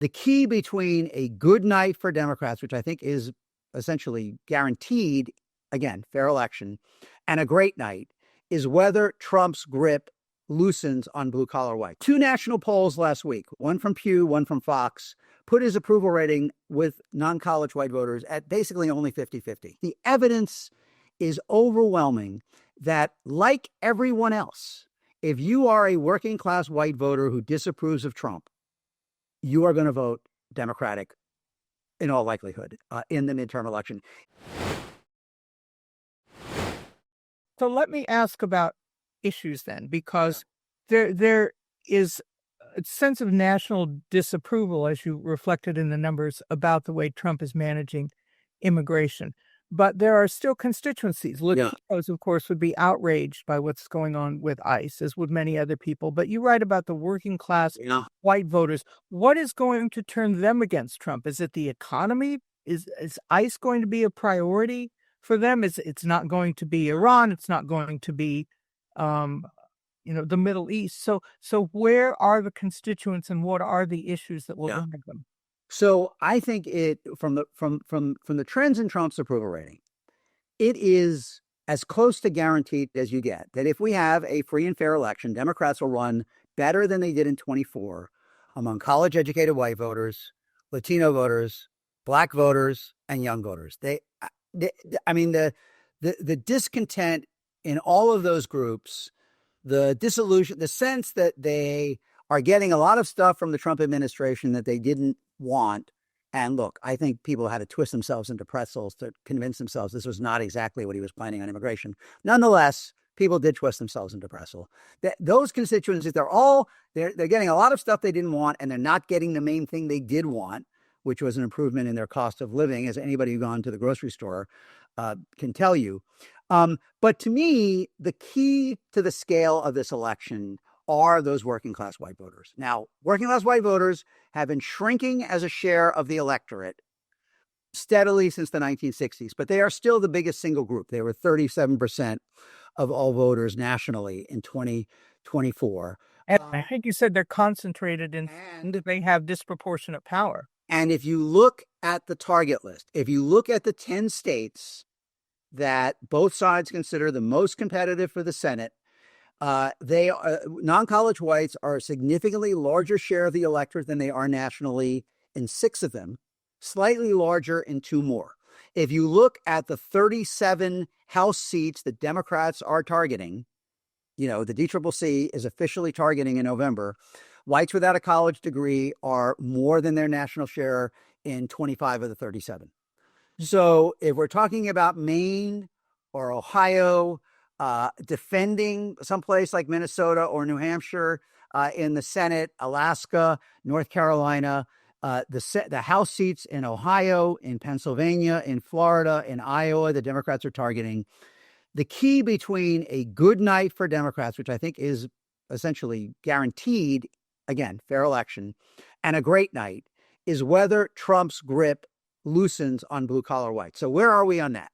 The key between a good night for Democrats, which I think is essentially guaranteed, again, fair election, and a great night is whether Trump's grip loosens on blue collar white. Two national polls last week, one from Pew, one from Fox, put his approval rating with non-college white voters at basically only 50-50. The evidence is overwhelming that, like everyone else, if you are a working class white voter who disapproves of Trump, you are going to vote Democratic in all likelihood in the midterm election. So let me ask about issues then, because there is a sense of national disapproval, as you reflected in the numbers, about the way Trump is managing immigration. But there are still constituencies. Latinos, of course, would be outraged by what's going on with ICE, as would many other people. But you write about the working class white voters. What is going to turn them against Trump? Is it the economy? Is ICE going to be a priority for them? It's not going to be Iran. It's not going to be, the Middle East. So where are the constituents, and what are the issues that will drive them? So I think from the trends in Trump's approval rating, it is as close to guaranteed as you get that if we have a free and fair election, Democrats will run better than they did in 24 among college-educated white voters, Latino voters, Black voters, and young voters. The discontent in all of those groups, the disillusion, the sense that they are getting a lot of stuff from the Trump administration that they didn't want. And look, I think people had to twist themselves into pretzels to convince themselves this was not exactly what he was planning on immigration. Nonetheless, people did twist themselves into pretzel. Those constituencies, they're getting a lot of stuff they didn't want, and they're not getting the main thing they did want, which was an improvement in their cost of living, as anybody who's gone to the grocery store can tell you. But to me, the key to the scale of this election are those working class white voters. Now, working class white voters have been shrinking as a share of the electorate steadily since the 1960s, but they are still the biggest single group. They were 37% of all voters nationally in 2024. And I think you said they're concentrated and they have disproportionate power. And if you look at the target list, if you look at the 10 states that both sides consider the most competitive for the Senate, non-college whites are a significantly larger share of the electorate than they are nationally in 6 of them, slightly larger in 2 more. If you look at the 37 House seats that Democrats are targeting, the DCCC is officially targeting in November, whites without a college degree are more than their national share in 25 of the 37. So if we're talking about Maine or Ohio, defending someplace like Minnesota or New Hampshire in the Senate, Alaska, North Carolina, the House seats in Ohio, in Pennsylvania, in Florida, in Iowa, the Democrats are targeting. The key between a good night for Democrats, which I think is essentially guaranteed, again, fair election, and a great night is whether Trump's grip loosens on blue collar white. So where are we on that?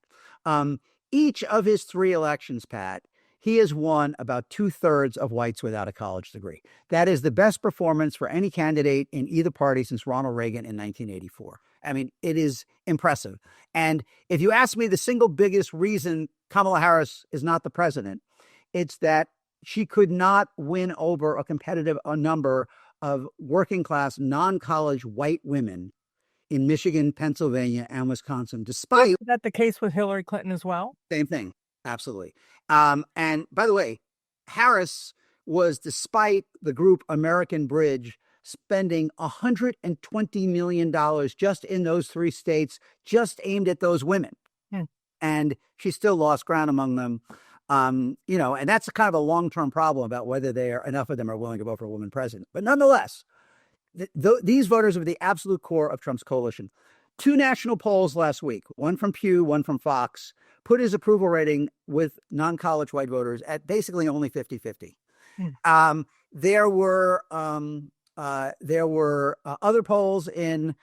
Each of his 3 elections, Pat, he has won about 2/3 of whites without a college degree. That is the best performance for any candidate in either party since Ronald Reagan in 1984. I mean, it is impressive. And if you ask me the single biggest reason Kamala Harris is not the president, it's that she could not win over a competitive number of working class, non-college white women in Michigan, Pennsylvania, and Wisconsin, despite... Is that the case with Hillary Clinton as well? Same thing. Absolutely. And by the way, Harris was, despite the group American Bridge spending $120 million just in those 3 states, just aimed at those women. And she still lost ground among them. And that's a kind of a long-term problem about whether enough of them are willing to vote for a woman president. But nonetheless, these voters are the absolute core of Trump's coalition. 2 national polls last week, one from Pew, one from Fox, put his approval rating with non-college white voters at basically only 50-50. There were other polls in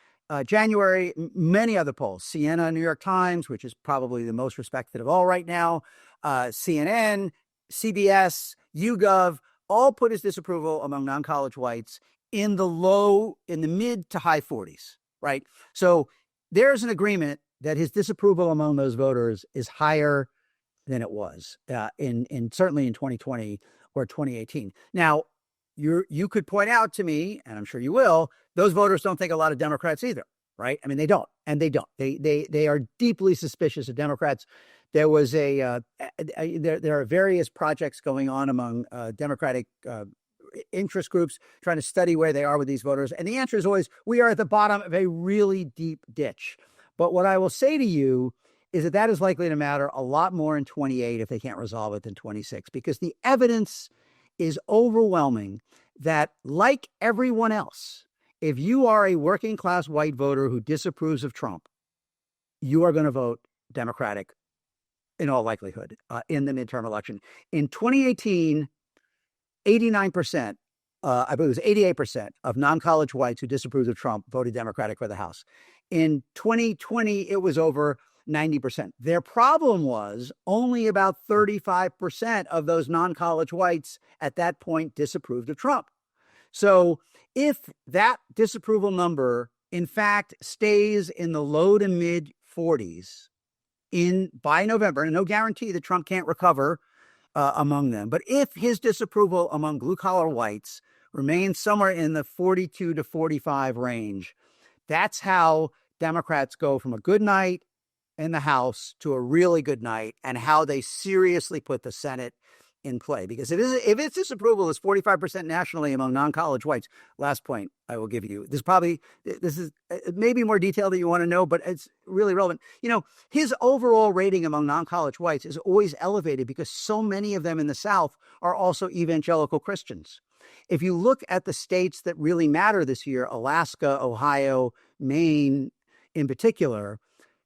January, many other polls. Siena, New York Times, which is probably the most respected of all right now, CNN, CBS, YouGov, all put his disapproval among non-college whites in the mid to high 40s, right? So there's an agreement that his disapproval among those voters is higher than it was in certainly in 2020 or 2018. Now, you could point out to me, and I'm sure you will, those voters don't think a lot of Democrats either, right? I mean, they don't, and they don't. They are deeply suspicious of Democrats. There was there are various projects going on among Democratic interest groups trying to study where they are with these voters, and the answer is always we are at the bottom of a really deep ditch. But what I will say to you is that is likely to matter a lot more in 28 if they can't resolve it than 26, because the evidence is overwhelming that, like everyone else, if you are a working class white voter who disapproves of Trump, you are going to vote Democratic in all likelihood in the midterm election. In 2018, 89%, I believe it was 88% of non-college whites who disapproved of Trump voted Democratic for the House. In 2020, it was over 90%. Their problem was only about 35% of those non-college whites at that point disapproved of Trump. So if that disapproval number, in fact, stays in the low to mid 40s by November, and no guarantee that Trump can't recover among them, but if his disapproval among blue-collar whites remains somewhere in the 42 to 45 range, that's how Democrats go from a good night in the House to a really good night, and how they seriously put the Senate in play. Because if its disapproval is 45% nationally among non-college whites, last point I will give you, this is maybe more detail that you want to know, but it's really relevant. His overall rating among non-college whites is always elevated because so many of them in the South are also evangelical Christians. If you look at the states that really matter this year, Alaska, Ohio, Maine in particular,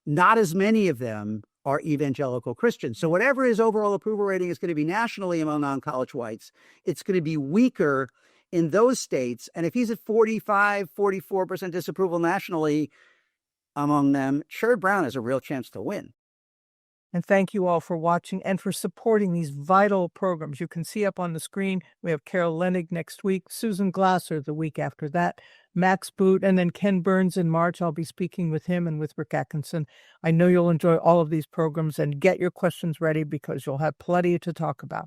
not as many of them are evangelical Christians. So whatever his overall approval rating is going to be nationally among non-college whites, it's going to be weaker in those states. And if he's at 45, 44% disapproval nationally among them, Sherrod Brown has a real chance to win. And thank you all for watching and for supporting these vital programs. You can see up on the screen, we have Carol Leonnig next week, Susan Glasser the week after that, Max Boot, and then Ken Burns in March. I'll be speaking with him and with Rick Atkinson. I know you'll enjoy all of these programs, and get your questions ready because you'll have plenty to talk about.